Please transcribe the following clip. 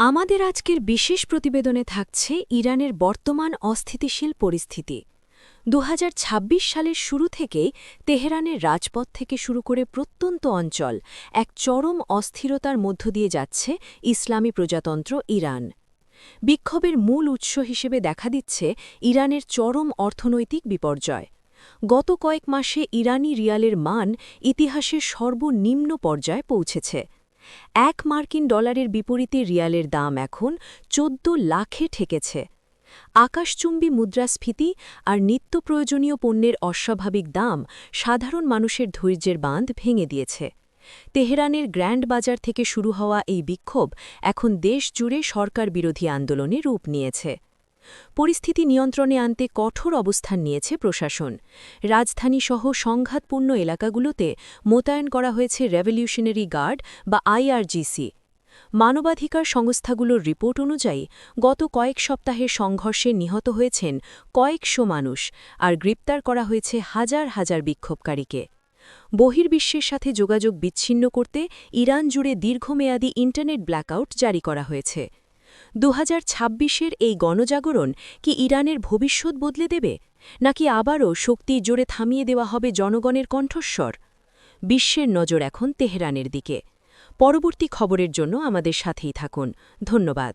আমাদের আজকের বিশেষ প্রতিবেদনে থাকছে ইরানের বর্তমান অস্থিতিশীল পরিস্থিতি। ২০২৬ সালের শুরু থেকেই তেহরানের রাজপথ থেকে শুরু করে প্রত্যন্ত অঞ্চল এক চরম অস্থিরতার মধ্য দিয়ে যাচ্ছে ইসলামী প্রজাতন্ত্র ইরান। বিক্ষোভের মূল উৎস হিসেবে দেখা দিচ্ছে ইরানের চরম অর্থনৈতিক বিপর্যয়। গত কয়েক মাসে ইরানি রিয়ালের মান ইতিহাসের সর্বনিম্ন পর্যায়ে পৌঁছেছে। মার্কিন ডলারের বিপরীতে রিয়ালের দাম এখন ১৪ লাখে ঠেকেছে। আকাশচুম্বী মুদ্রাস্ফীতি আর নিত্য প্রয়োজনীয় পণ্যের অস্বাভাবিক দাম সাধারণ মানুষের ধৈর্যের বাঁধ ভেঙে দিয়েছে। তেহরানের গ্র্যান্ড বাজার থেকে শুরু হওয়া এই বিক্ষোভ এখন দেশ জুড়ে সরকার বিরোধী আন্দোলনে রূপ নিয়েছে। পরিস্থিতি নিয়ন্ত্রণে আনতে কঠোর অবস্থান নিয়েছে প্রশাসন। রাজধানীসহ সংঘাতপূর্ণ এলাকাগুলোতে মোতায়েন করা হয়েছে রেভলিউশনারি গার্ড বা আইআরজিসি। মানবাধিকার সংস্থাগুলোর রিপোর্ট অনুযায়ী গত কয়েক সপ্তাহের সংঘর্ষে নিহত হয়েছেন কয়েকশো মানুষ আর গ্রেপ্তার করা হয়েছে হাজার হাজার বিক্ষোভকারীকে। বহির্বিশ্বের সাথে যোগাযোগ বিচ্ছিন্ন করতে ইরান জুড়ে দীর্ঘমেয়াদী ইন্টারনেট ব্ল্যাকআউট জারি করা হয়েছে। ২০২৬-এর এই গণজাগরণ কি ইরানের ভবিষ্যৎ বদলে দেবে, নাকি আবারও শক্তির জোরে থামিয়ে দেওয়া হবে জনগণের কণ্ঠস্বর? বিশ্বের নজর এখন তেহরানের দিকে। পরবর্তী খবরের জন্য আমাদের সাথেই থাকুন। ধন্যবাদ।